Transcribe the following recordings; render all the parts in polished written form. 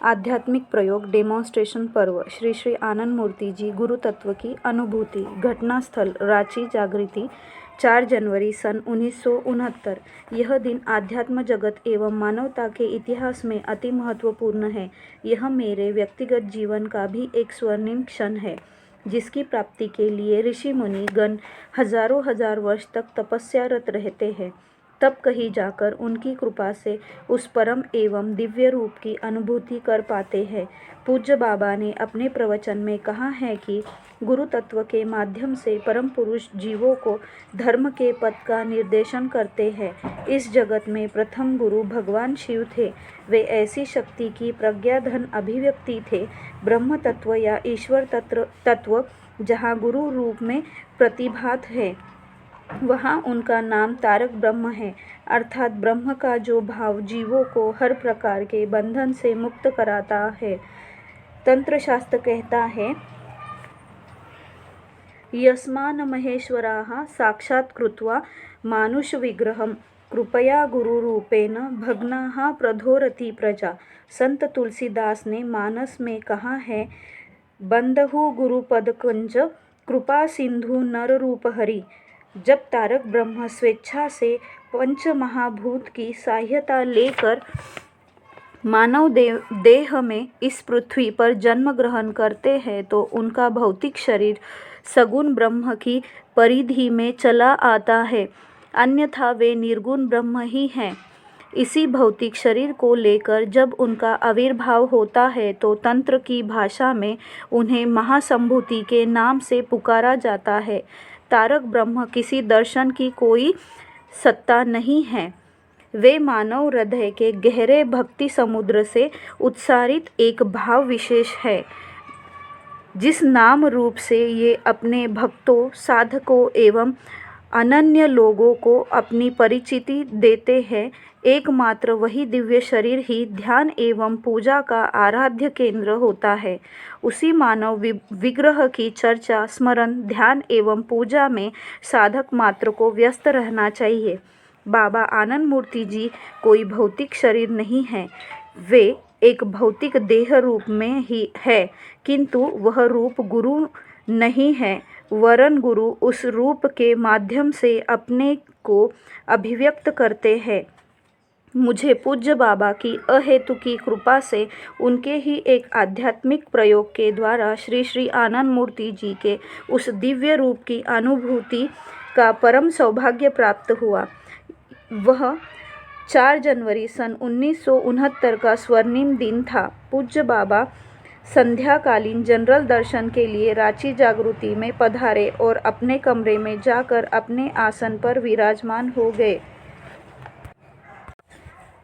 आध्यात्मिक प्रयोग डेमोन्स्ट्रेशन पर्व श्री श्री आनंद मूर्ति जी गुरु तत्व की अनुभूति। घटनास्थल रांची जागृति 4 जनवरी सन 1969। यह दिन आध्यात्म जगत एवं मानवता के इतिहास में अति महत्वपूर्ण है। यह मेरे व्यक्तिगत जीवन का भी एक स्वर्णिम क्षण है, जिसकी प्राप्ति के लिए ऋषि मुनि गण हजारों हजार वर्ष तक तपस्यारत रहते हैं। तब कहीं जाकर उनकी कृपा से उस परम एवं दिव्य रूप की अनुभूति कर पाते हैं। पूज्य बाबा ने अपने प्रवचन में कहा है कि गुरु तत्व के माध्यम से परम पुरुष जीवों को धर्म के पथ का निर्देशन करते हैं। इस जगत में प्रथम गुरु भगवान शिव थे। वे ऐसी शक्ति की प्रज्ञाधन अभिव्यक्ति थे, ब्रह्म तत्व या ईश्वर तत्व जहाँ गुरु रूप में प्रतिभात है, वहाँ उनका नाम तारक ब्रह्म है, अर्थात ब्रह्म का जो भाव जीवों को हर प्रकार के बंधन से मुक्त कराता है। तंत्र शास्त्र कहता है, यस्मान महेश्वराः साक्षात् कृत्वा मानुष विग्रहं कृपया गुरुरूपेण भग्नाः प्रधोरति प्रजा। संत तुलसीदास ने मानस में कहा है, बंदहु गुरुपदकंज कृपा सिंधु नर रूप हरि। जब तारक ब्रह्म स्वेच्छा से पंच महाभूत की सहायता लेकर मानव देह में इस पृथ्वी पर जन्म ग्रहण करते हैं, तो उनका भौतिक शरीर सगुण ब्रह्म की परिधि में चला आता है, अन्यथा वे निर्गुण ब्रह्म ही हैं। इसी भौतिक शरीर को लेकर जब उनका आविर्भाव होता है, तो तंत्र की भाषा में उन्हें महासंभूति के नाम से पुकारा जाता है। तारक ब्रह्म किसी दर्शन की कोई सत्ता नहीं है, वे मानव हृदय के गहरे भक्ति समुद्र से उत्सारित एक भाव विशेष है, जिस नाम रूप से ये अपने भक्तों, साधकों एवं अनन्य लोगों को अपनी परिचिति देते हैं। एकमात्र वही दिव्य शरीर ही ध्यान एवं पूजा का आराध्य केंद्र होता है। उसी मानव विग्रह की चर्चा, स्मरण, ध्यान एवं पूजा में साधक मात्र को व्यस्त रहना चाहिए। बाबा आनंद मूर्ति जी कोई भौतिक शरीर नहीं है, वे एक भौतिक देह रूप में ही है, किंतु वह रूप गुरु नहीं है, वरन गुरु उस रूप के माध्यम से अपने को अभिव्यक्त करते हैं। मुझे पूज्य बाबा की अहेतुकी कृपा से उनके ही एक आध्यात्मिक प्रयोग के द्वारा श्री श्री आनंद मूर्ति जी के उस दिव्य रूप की अनुभूति का परम सौभाग्य प्राप्त हुआ। वह 4 जनवरी सन 1969 का स्वर्णिम दिन था। पूज्य बाबा संध्याकालीन जनरल दर्शन के लिए रांची जागृति में पधारे और अपने कमरे में जाकर अपने आसन पर विराजमान हो गए।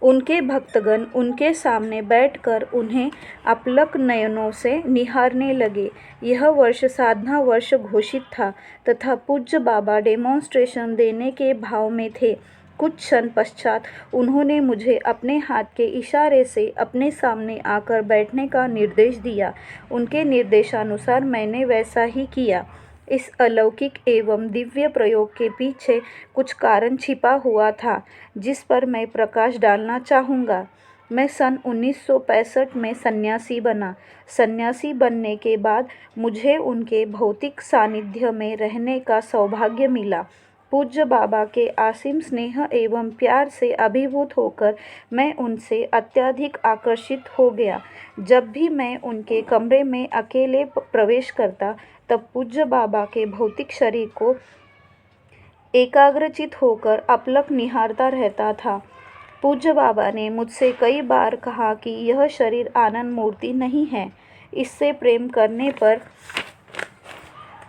उनके भक्तगण उनके सामने बैठकर उन्हें अपलक नयनों से निहारने लगे। यह वर्ष साधना वर्ष घोषित था तथा पूज्य बाबा डेमोन्स्ट्रेशन देने के भाव में थे। कुछ क्षण पश्चात उन्होंने मुझे अपने हाथ के इशारे से अपने सामने आकर बैठने का निर्देश दिया। उनके निर्देशानुसार मैंने वैसा ही किया। इस अलौकिक एवं दिव्य प्रयोग के पीछे कुछ कारण छिपा हुआ था, जिस पर मैं प्रकाश डालना चाहूँगा। मैं सन 1965 में सन्यासी बना। सन्यासी बनने के बाद मुझे उनके भौतिक सानिध्य में रहने का सौभाग्य मिला। पूज्य बाबा के असीम स्नेह एवं प्यार से अभिभूत होकर मैं उनसे अत्यधिक आकर्षित हो गया। जब भी मैं उनके कमरे में अकेले प्रवेश करता, तब पूज्य बाबा के भौतिक शरीर को एकाग्रचित होकर अपलक निहारता रहता था। पूज्य बाबा ने मुझसे कई बार कहा कि यह शरीर आनंद मूर्ति नहीं है, इससे प्रेम करने पर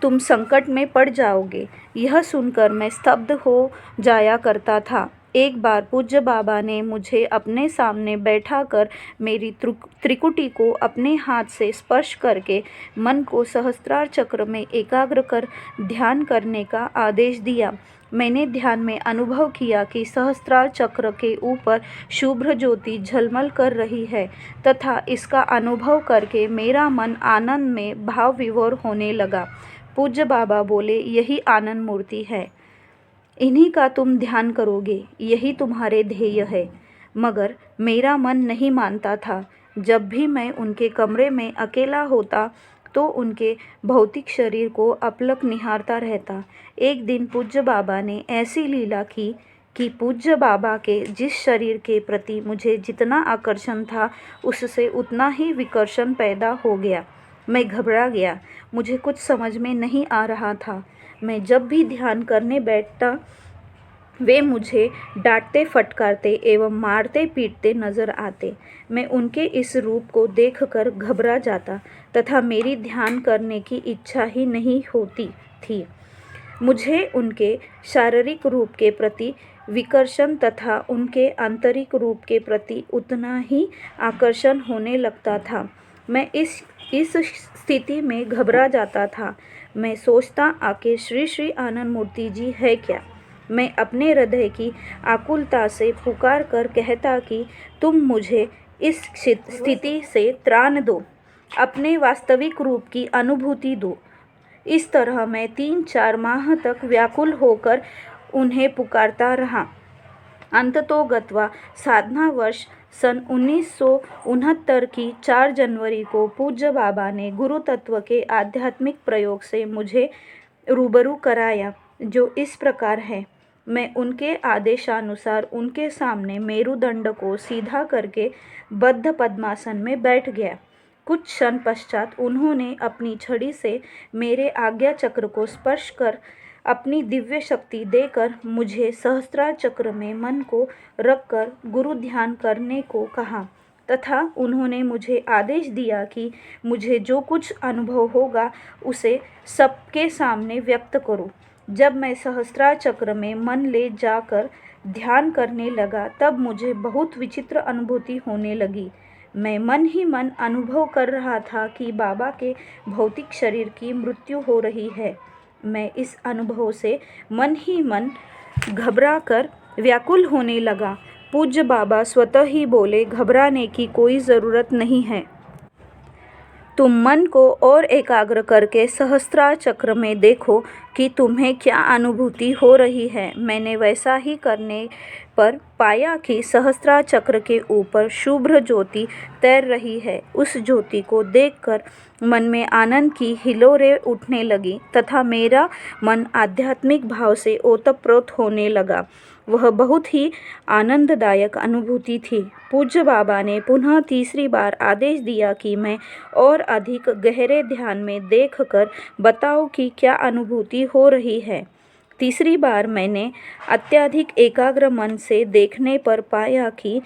तुम संकट में पड़ जाओगे। यह सुनकर मैं स्तब्ध हो जाया करता था। एक बार पूज्य बाबा ने मुझे अपने सामने बैठाकर मेरी त्रिकुटी को अपने हाथ से स्पर्श करके मन को सहस्त्रार चक्र में एकाग्र कर ध्यान करने का आदेश दिया। मैंने ध्यान में अनुभव किया कि सहस्त्रार चक्र के ऊपर शुभ्र ज्योति झलमल कर रही है तथा इसका अनुभव करके मेरा मन आनंद में भाव विभोर होने लगा। पूज्य बाबा बोले, यही आनंद मूर्ति है, इन्हीं का तुम ध्यान करोगे, यही तुम्हारे ध्येय है। मगर मेरा मन नहीं मानता था। जब भी मैं उनके कमरे में अकेला होता तो उनके भौतिक शरीर को अपलक निहारता रहता। एक दिन पूज्य बाबा ने ऐसी लीला की कि पूज्य बाबा के जिस शरीर के प्रति मुझे जितना आकर्षण था उससे उतना ही विकर्षण पैदा हो गया। मैं घबरा गया। मुझे कुछ समझ में नहीं आ रहा था। मैं जब भी ध्यान करने बैठता वे मुझे डांटते फटकारते एवं मारते पीटते नजर आते। मैं उनके इस रूप को देखकर घबरा जाता तथा मेरी ध्यान करने की इच्छा ही नहीं होती थी। मुझे उनके शारीरिक रूप के प्रति विकर्षण तथा उनके आंतरिक रूप के प्रति उतना ही आकर्षण होने लगता था। मैं इस स्थिति में घबरा जाता था। मैं सोचता आखिर श्री श्री आनंद मूर्ति जी है क्या। मैं अपने हृदय की आकुलता से पुकार कर कहता कि तुम मुझे इस स्थिति से त्राण दो, अपने वास्तविक रूप की अनुभूति दो। इस तरह मैं 3-4 माह तक व्याकुल होकर उन्हें पुकारता रहा। अंततोगत्वा साधना वर्ष सन 1969 की 4 जनवरी को पूज्य बाबा ने गुरु तत्व के आध्यात्मिक प्रयोग से मुझे रूबरू कराया, जो इस प्रकार है। मैं उनके आदेशानुसार उनके सामने मेरुदंड को सीधा करके बद्ध पद्मासन में बैठ गया। कुछ क्षण पश्चात उन्होंने अपनी छड़ी से मेरे आज्ञा चक्र को स्पर्श कर अपनी दिव्य शक्ति देकर मुझे सहस्त्रार चक्र में मन को रखकर गुरु ध्यान करने को कहा तथा उन्होंने मुझे आदेश दिया कि मुझे जो कुछ अनुभव होगा उसे सबके सामने व्यक्त करूं। जब मैं सहस्त्रार चक्र में मन ले जाकर ध्यान करने लगा तब मुझे बहुत विचित्र अनुभूति होने लगी। मैं मन ही मन अनुभव कर रहा था कि बाबा के भौतिक शरीर की मृत्यु हो रही है। मैं इस अनुभव से मन ही मन घबरा कर व्याकुल होने लगा। पूज्य बाबा स्वतः ही बोले, घबराने की कोई ज़रूरत नहीं है। तुम मन को और एकाग्र करके सहस्त्रार चक्र में देखो कि तुम्हें क्या अनुभूति हो रही है। मैंने वैसा ही करने पर पाया कि सहस्त्रार चक्र के ऊपर शुभ्र ज्योति तैर रही है। उस ज्योति को देखकर मन में आनंद की हिलोरें उठने लगी तथा मेरा मन आध्यात्मिक भाव से ओतप्रोत होने लगा। वह बहुत ही आनंददायक अनुभूति थी। पूज्य बाबा ने पुनः तीसरी बार आदेश दिया कि मैं और अधिक गहरे ध्यान में देखकर बताऊं कि क्या अनुभूति हो रही है। तीसरी बार मैंने अत्यधिक एकाग्र मन से देखने पर पाया कि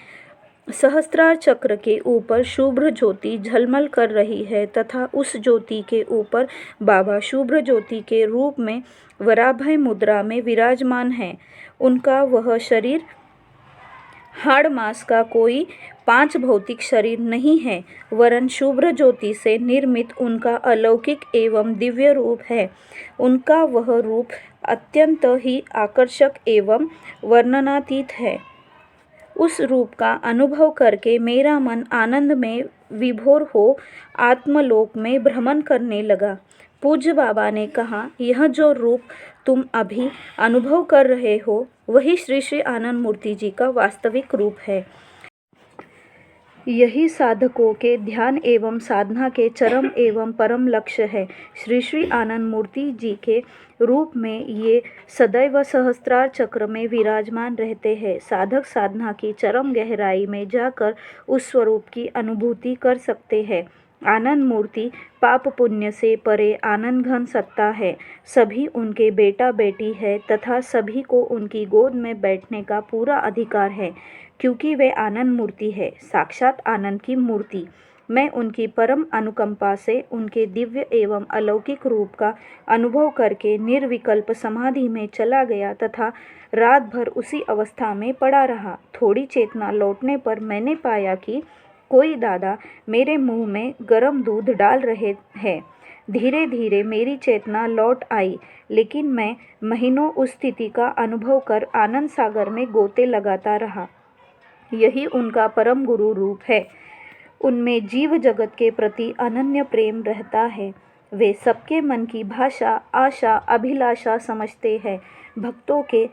सहस्त्रार चक्र के ऊपर शुभ्र ज्योति झलमल कर रही है तथा उस ज्योति के ऊपर बाबा शुभ्र ज्योति के रूप में वराभय मुद्रा में विराजमान है। उनका वह शरीर हाड़ मांस का कोई 5 भौतिक शरीर नहीं है, वरन शुभ्र ज्योति से निर्मित उनका अलौकिक एवं दिव्य रूप है। उनका वह रूप अत्यंत ही आकर्षक एवं वर्णनातीत है। उस रूप का अनुभव करके मेरा मन आनंद में विभोर हो आत्मलोक में भ्रमण करने लगा। पूज्य बाबा ने कहा, यह जो रूप तुम अभी अनुभव कर रहे हो वही श्री श्री आनंद मूर्ति जी का वास्तविक रूप है। यही साधकों के ध्यान एवं साधना के चरम एवं परम लक्ष्य है। श्री श्री आनंद मूर्ति जी के रूप में ये सदैव सहस्त्रार चक्र में विराजमान रहते हैं। साधक साधना की चरम गहराई में जाकर उस स्वरूप की अनुभूति कर सकते हैं। आनंद मूर्ति पाप पुण्य से परे आनंद घन सत्ता है। सभी उनके बेटा बेटी है तथा सभी को उनकी गोद में बैठने का पूरा अधिकार है, क्योंकि वे आनंद मूर्ति है, साक्षात आनंद की मूर्ति। मैं उनकी परम अनुकंपा से उनके दिव्य एवं अलौकिक रूप का अनुभव करके निर्विकल्प समाधि में चला गया तथा रात भर उसी अवस्था में पड़ा रहा। थोड़ी चेतना लौटने पर मैंने पाया कि कोई दादा मेरे मुंह में गर्म दूध डाल रहे हैं। धीरे धीरे मेरी चेतना लौट आई, लेकिन मैं महीनों उस स्थिति का अनुभव कर आनंद सागर में गोते लगाता रहा। यही उनका परम गुरु रूप है। उनमें जीव जगत के प्रति अनन्य प्रेम रहता है। वे सबके मन की भाषा, आशा, अभिलाषा समझते हैं। भक्तों के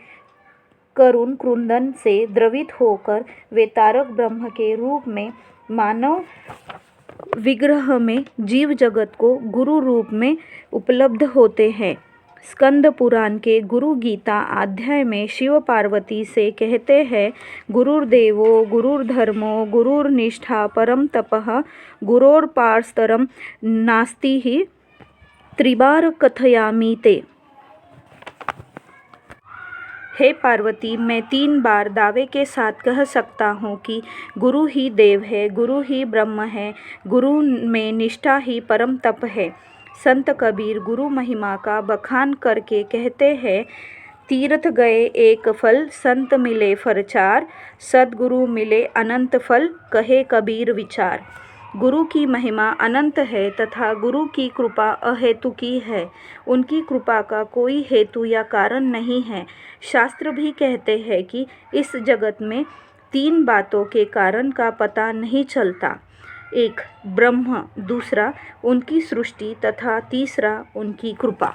करुण क्रुंदन से द्रवित होकर वे तारक ब्रह्म के रूप में मानव विग्रह में जीव जगत को गुरु रूप में उपलब्ध होते हैं। स्कंद पुराण के गुरु गीता अध्याय में शिव पार्वती से कहते हैं, गुरुर्देवो गुरुर्धर्मो गुरुर्निष्ठा परम तपः गुरोर्पारस्तरम नास्ति ही त्रिबार कथयामि ते। हे पार्वती, मैं 3 बार दावे के साथ कह सकता हूँ कि गुरु ही देव है, गुरु ही ब्रह्म है, गुरु में निष्ठा ही परम तप है। संत कबीर गुरु महिमा का बखान करके कहते हैं, तीर्थ गए एक फल, संत मिले फरचार, सद्गुरु मिले अनंत फल, कहे कबीर विचार। गुरु की महिमा अनंत है तथा गुरु की कृपा अहेतुकी है। उनकी कृपा का कोई हेतु या कारण नहीं है। शास्त्र भी कहते हैं कि इस जगत में 3 बातों के कारण का पता नहीं चलता। 1 ब्रह्म, दूसरा उनकी सृष्टि तथा तीसरा उनकी कृपा।